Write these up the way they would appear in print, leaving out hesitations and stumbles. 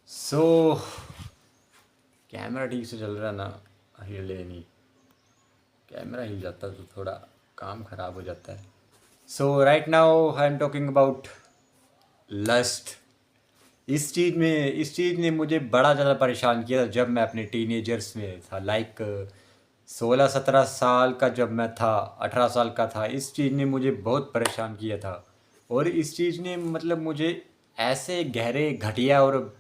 So camera ठीक से चल रहा ना, हिले नहीं। कैमरा हिल जाता तो थोड़ा काम खराब हो जाता है। So right now I am talking about lust. इस चीज़ ने मुझे बड़ा ज़्यादा परेशान किया था जब मैं अपने टीनेजर्स में था, लाइक 16-17 साल का जब मैं था, 18 साल का था। इस चीज़ ने मुझे बहुत परेशान किया था और इस चीज़ ने मतलब मुझे ऐसे गहरे घटिया और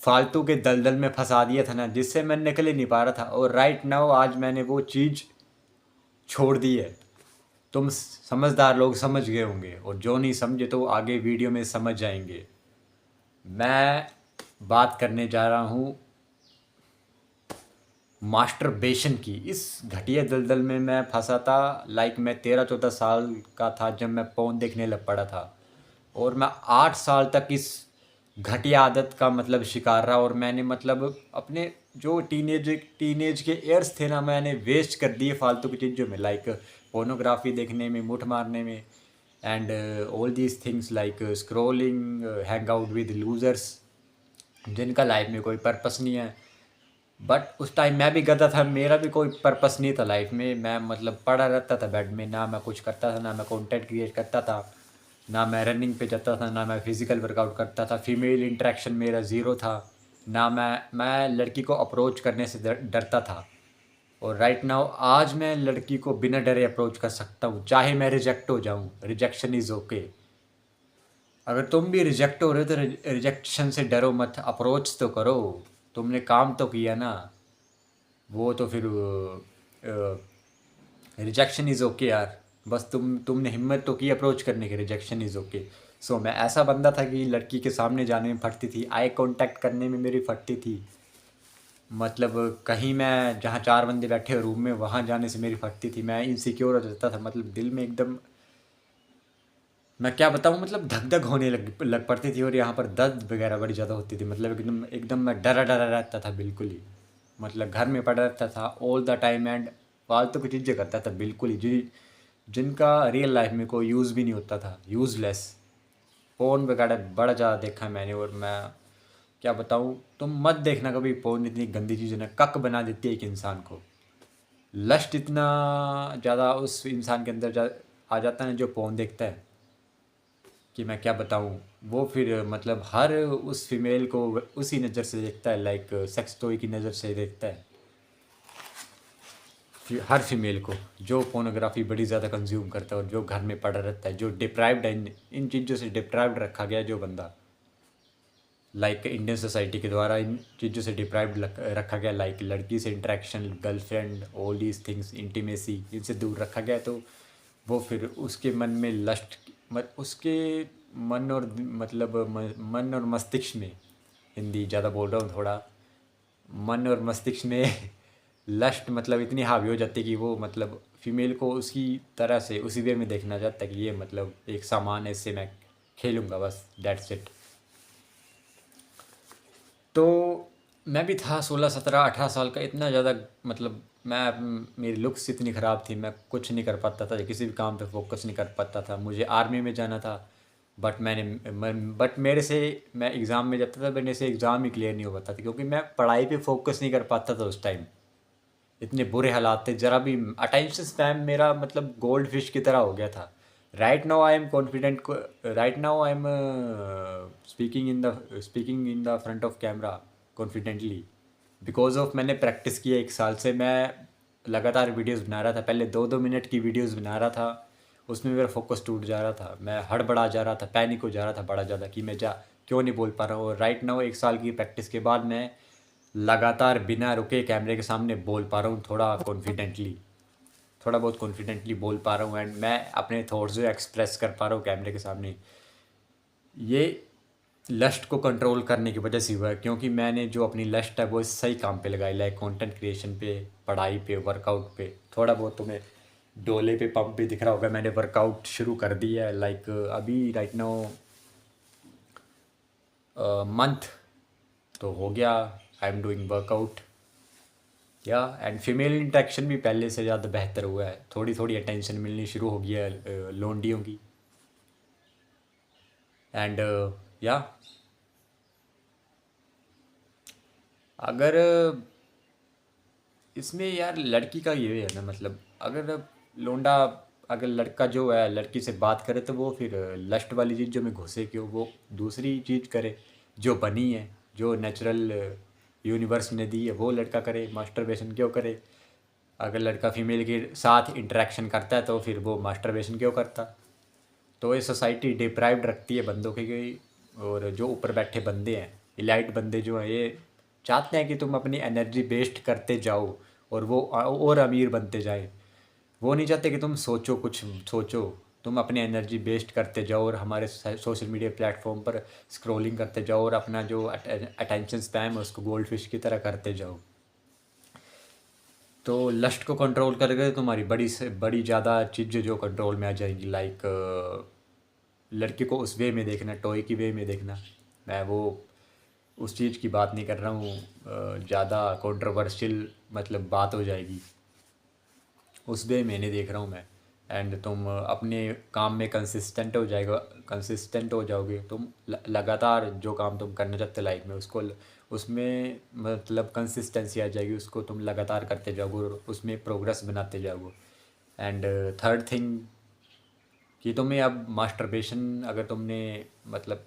फालतू के दलदल में फंसा दिया था ना, जिससे मैं निकल ही नहीं पा रहा था। और राइट नाउ आज मैंने वो चीज़ छोड़ दी है। तुम समझदार लोग समझ गए होंगे और जो नहीं समझे तो आगे वीडियो में समझ जाएंगे। मैं बात करने जा रहा हूँ मास्टरबेशन की। इस घटिया दलदल में मैं फंसा था, लाइक मैं 13-14 साल का था जब मैं पोर्न देखने लग पड़ा था और मैं 8 साल तक इस घटिया आदत का मतलब शिकार रहा। और मैंने मतलब अपने जो टीनेज के ईयर्स थे ना, मैंने वेस्ट कर दिए फालतू की चीज़ों में, लाइक पोर्नोग्राफी देखने में, मुठ मारने में, and all these things like scrolling, hang out with losers जिनका लाइफ में कोई पर्पस नहीं है। बट उस टाइम मैं भी गधा था, मेरा भी कोई पर्पस नहीं था लाइफ में। मैं मतलब पड़ा रहता था बेड में, ना मैं कुछ करता था, ना मैं कंटेंट क्रिएट करता था, ना मैं रनिंग पे जाता था, ना मैं फिजिकल वर्कआउट करता था। फीमेल इंटरेक्शन मेरा ज़ीरो था। ना मैं लड़की को अप्रोच करने से डरता था। और राइट नाउ आज मैं लड़की को बिना डरे अप्रोच कर सकता हूँ, चाहे मैं रिजेक्ट हो जाऊँ। Rejection is okay. अगर तुम भी रिजेक्ट हो रहे हो तो रिजेक्शन से डरो मत, अप्रोच तो करो। तुमने काम तो किया ना। वो तो फिर रिजेक्शन इज़ ओके यार। बस तुमने हिम्मत तो की अप्रोच करने की, रिजेक्शन इज़ ओके। सो मैं ऐसा बंदा था कि लड़की के सामने जाने में फटती थी, आई कांटेक्ट करने में मेरी फटती थी। मतलब कहीं मैं जहाँ 4 बंदे बैठे हो रूम में, वहाँ जाने से मेरी फटती थी। मैं इनसिक्योर हो जाता था, मतलब दिल में एकदम, मैं क्या बताऊँ, मतलब धक धक होने लग पड़ती थी और यहाँ पर दर्द वगैरह बड़ी ज़्यादा होती थी। मतलब एकदम एकदम मैं डरा डरा रहता था बिल्कुल ही। मतलब घर में पड़ा रहता था ऑल द टाइम एंड फालतू की चीज़ें करता था बिल्कुल ही, जिनका रियल लाइफ में कोई यूज़ भी नहीं होता था, यूज़लेस। फ़ोन वगैरह बड़ा ज़्यादा देखा है मैंने। और मैं क्या बताऊँ, तुम मत देखना कभी फ़ोन, इतनी गंदी चीज़ है ना, कक बना देती है एक इंसान को। लस्ट इतना ज़्यादा उस इंसान के अंदर आ जाता है ना जो फ़ोन देखता है, कि मैं क्या बताऊँ। वो फिर मतलब हर उस फीमेल को उसी नज़र से देखता है, लाइक सेक्स टॉय की नज़र से देखता है। हर फीमेल को जो फोनोग्राफी बड़ी ज़्यादा कंज्यूम करता है और जो घर में पड़ा रहता है, जो डिप्राइव्ड है, इन चीज़ों से डिप्राइव्ड रखा गया है जो बंदा, लाइक इंडियन सोसाइटी के द्वारा इन चीज़ों से डिप्राइव्ड रखा गया, लाइक लड़की से interaction, girlfriend, all these things, intimacy, इनसे दूर रखा गया। तो वो फिर उसके मन में लस्ट, उसके मन और मतलब मन और मस्तिष्क में, हिंदी ज़्यादा बोल रहा हूँ थोड़ा, मन और मस्तिष्क में लस्ट मतलब इतनी हावी हो जाती है कि वो मतलब फीमेल को उसी तरह से, उसी वे में देखना चाहता है कि ये मतलब एक सामान है, इससे मैं खेलूँगा, बस दैट्स इट। तो मैं भी था 16-17-18 साल का, इतना ज़्यादा मतलब मेरी लुक्स इतनी ख़राब थी, मैं कुछ नहीं कर पाता था, किसी भी काम पे फोकस नहीं कर पाता था। मुझे आर्मी में जाना था, बट मेरे से, मैं एग्ज़ाम में जाता था, मेरे से एग्ज़ाम ही क्लियर नहीं हो पाता था क्योंकि मैं पढ़ाई पे फोकस नहीं कर पाता था उस टाइम। इतने बुरे हालात थे, ज़रा भी अटेंशन स्पैम मेरा मतलब गोल्ड फिश की तरह हो गया था। Right now I am confident, right now I am speaking in the front of camera confidently, because of मैंने प्रैक्टिस किया 1 साल से। मैं लगातार वीडियोस बना रहा था, पहले 2-2 मिनट की वीडियोस बना रहा था, उसमें मेरा फोकस टूट जा रहा था, मैं हड़बड़ा जा रहा था, पैनिक हो जा रहा था बड़ा ज़्यादा कि मैं जा क्यों नहीं बोल पा रहा हूँ। और राइट नाउ 1 साल की प्रैक्टिस के बाद मैं लगातार बिना रुके कैमरे के सामने बोल पा रहा हूँ, थोड़ा बहुत कॉन्फिडेंटली बोल पा रहा हूँ, एंड मैं अपने थॉट्स जो एक्सप्रेस कर पा रहा हूँ कैमरे के सामने। ये लस्ट को कंट्रोल करने की वजह से हुआ है, क्योंकि मैंने जो अपनी लस्ट है वो सही काम पे लगाई, लाइक कंटेंट क्रिएशन पे, पढ़ाई पे, वर्कआउट पे। थोड़ा बहुत तुम्हें डोले पे, पंप पे दिख रहा होगा, मैंने वर्कआउट शुरू कर दिया है, लाइक अभी राइट नाउ मंथ तो हो गया आई एम डूइंग वर्कआउट। या एंड फीमेल इंटरेक्शन भी पहले से ज़्यादा बेहतर हुआ है, थोड़ी थोड़ी अटेंशन मिलनी शुरू हो गया है लोंडियों की। एंड या अगर इसमें यार लड़की का ये है ना, मतलब अगर लोंडा, अगर लड़का जो है लड़की से बात करे तो वो फिर लस्ट वाली चीज़ जो में घुसे क्यों, वो दूसरी चीज़ करे जो बनी है, जो नेचुरल यूनिवर्स ने दी है, वो लड़का करे, मास्टरबेशन क्यों करे। अगर लड़का फीमेल के साथ इंटरेक्शन करता है तो फिर वो मास्टरबेशन क्यों करता। तो ये सोसाइटी डिप्राइव्ड रखती है बंदों की। और जो ऊपर बैठे बंदे हैं, इलाइट बंदे जो हैं, ये चाहते हैं कि तुम अपनी एनर्जी वेस्ट करते जाओ और वो और अमीर बनते जाए। वो नहीं चाहते कि तुम सोचो, कुछ सोचो। तुम अपनी एनर्जी वेस्ट करते जाओ और हमारे सोशल मीडिया प्लेटफॉर्म पर स्क्रॉलिंग करते जाओ और अपना जो अटेंशन स्पैम है उसको गोल्ड फिश की तरह करते जाओ। तो लस्ट को कंट्रोल करके तुम्हारी बड़ी से बड़ी ज़्यादा चीज़ें जो कंट्रोल में आ जाएंगी। लाइक लड़के को उस वे में देखना, टॉय की वे में देखना। मैं वो उस चीज़ की बात नहीं कर रहा हूँ, ज़्यादा कंट्रोवर्शियल मतलब बात हो जाएगी। उस वे में नहीं देख रहा हूँ मैं। एंड तुम अपने काम में कंसिस्टेंट हो जाओगे। तुम लगातार जो काम तुम करना चाहते लाइफ में उसको उसमें मतलब कंसिस्टेंसी आ जाएगी, उसको तुम लगातार करते जाओगे और उसमें प्रोग्रेस बनाते जाओगे। एंड थर्ड थिंग कि तुम्हें अब मास्टरबेशन, अगर तुमने मतलब,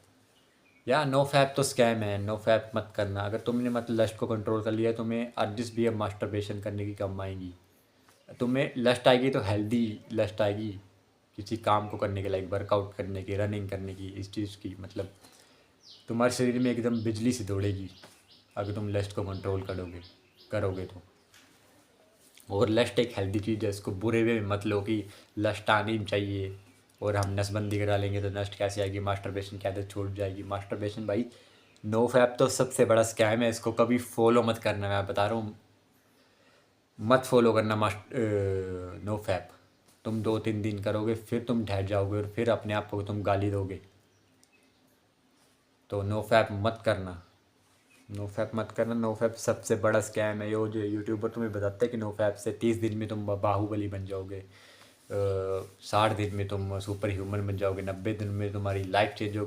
या नो फैप तो स्कैम है, नो फैप मत करना। अगर तुमने मतलब लस्ट को कंट्रोल कर लिया, तुम्हें अर्जिस भी अब मास्टरबेशन करने की कम आएंगी। तुम्हें लस्ट आएगी तो हेल्दी लस्ट आएगी, किसी काम को करने के, लाइक वर्कआउट करने की, रनिंग करने की, इस चीज़ की। मतलब तुम्हारे शरीर में एकदम बिजली से दौड़ेगी अगर तुम लस्ट को कंट्रोल करोगे तो। और लस्ट एक हेल्दी चीज़ है, इसको बुरे वे में मत लो कि लस्ट आनी चाहिए और हम नसबंदी करा लेंगे तो लस्ट कैसे आएगी, मास्टरबेशन की आदत छूट जाएगी। मास्टरबेशन भाई, नो फैप तो सबसे बड़ा स्कैम है, इसको कभी फॉलो मत करना। मैं बता रहा हूँ, मत फॉलो करना नो फैप। तुम 2-3 दिन करोगे फिर तुम ढह जाओगे और फिर अपने आप को तुम गाली दोगे। तो नो फैप मत करना, नो फैप मत करना। नो फैप सबसे बड़ा स्कैम है। ये जो यूट्यूबर तुम्हें बताते हैं कि नो फैप से 30 दिन में तुम बाहुबली बन जाओगे, 60 दिन में तुम सुपर ह्यूमन बन जाओगे, 90 दिन में तुम्हारी लाइफ चेंज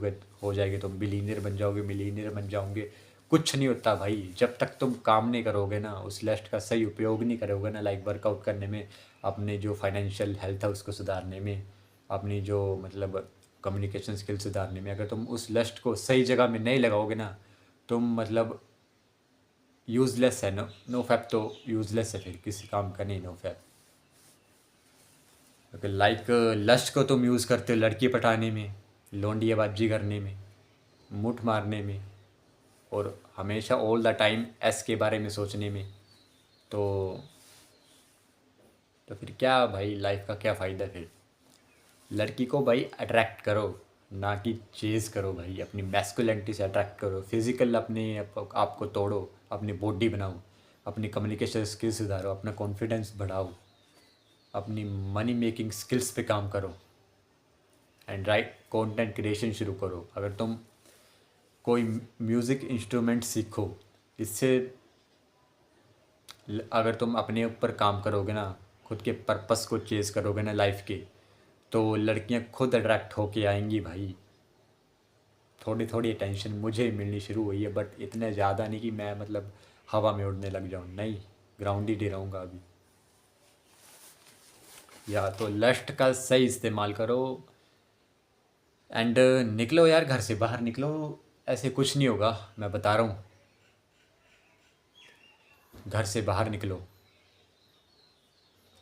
हो जाएगी, तुम बिलीनियर बन जाओगे, मिलीनियर बन जाओगे। कुछ नहीं होता भाई, जब तक तुम काम नहीं करोगे ना, उस लिस्ट का सही उपयोग नहीं करोगे ना, लाइक वर्कआउट करने में, अपने जो फाइनेंशियल हेल्थ है उसको सुधारने में, अपनी जो मतलब कम्युनिकेशन स्किल सुधारने में, अगर तुम उस लिस्ट को सही जगह में नहीं लगाओगे ना, तुम मतलब यूज़लेस है। नो फैप तो यूज़लेस है, फिर किसी काम का नहीं नो फैप। अगर लाइक लस्ट को तुम यूज़ करते हो लड़की पटाने में, लौंडियाबाजी करने में, मुठ मारने में, और हमेशा ऑल द टाइम एस के बारे में सोचने में, तो फिर क्या भाई, लाइफ का क्या फ़ायदा फिर। लड़की को भाई अट्रैक्ट करो, ना कि चेज़ करो भाई। अपनी मैस्कुलिनिटी से अट्रैक्ट करो, फिज़िकल अपने आप को तोड़ो, अपनी बॉडी बनाओ, अपनी कम्युनिकेशन स्किल्स सुधारो, अपना कॉन्फिडेंस बढ़ाओ, अपनी मनी मेकिंग स्किल्स पे काम करो, एंड राइट कंटेंट क्रिएशन शुरू करो। अगर तुम कोई म्यूज़िक इंस्ट्रूमेंट सीखो, इससे अगर तुम अपने ऊपर काम करोगे ना, खुद के पर्पस को चेज़ करोगे ना लाइफ के, तो लड़कियां खुद अट्रैक्ट होके आएंगी भाई। थोड़ी थोड़ी अटेंशन मुझे मिलनी शुरू हुई है, बट इतने ज़्यादा नहीं कि मैं मतलब हवा में उड़ने लग जाऊँ, नहीं, ग्राउंडेड ही रहूँगा अभी। या तो लस्ट का सही इस्तेमाल करो एंड निकलो यार, घर से बाहर निकलो। ऐसे कुछ नहीं होगा, मैं बता रहा हूँ, घर से बाहर निकलो,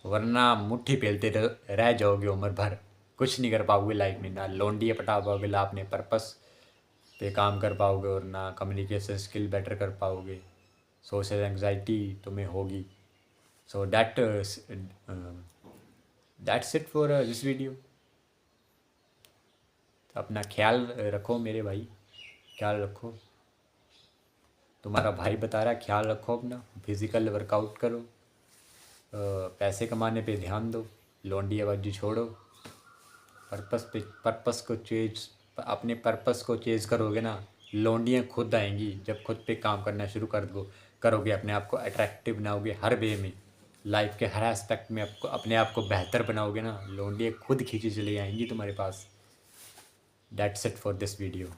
वरना मुट्ठी पेलते रह जाओगे उम्र भर। कुछ नहीं कर पाओगे लाइफ में, ना लौंडिया पटा पाओगे, ना अपने पर्पस पे काम कर पाओगे, और ना कम्युनिकेशन स्किल बेटर कर पाओगे। सोशल एंग्जाइटी तुम्हें होगी। So that's it for this video. अपना ख्याल रखो मेरे भाई, ख्याल रखो। तुम्हारा भाई बता रहा है ख्याल रखो अपना, फिज़िकल वर्कआउट करो, पैसे कमाने पे ध्यान दो, लौंडियाबाजी छोड़ो, पर्पस को चेज अपने पर्पस को चेज करोगे ना, लौंडियाँ खुद आएंगी। जब खुद पे काम करना शुरू करोगे, अपने आप को अट्रैक्टिव बनाओगे हर वे में, लाइफ के हर एस्पेक्ट में आपको अपने आप को बेहतर बनाओगे ना, लौंडियाँ खुद खींची चली आएंगी तुम्हारे पास। That's it for this video.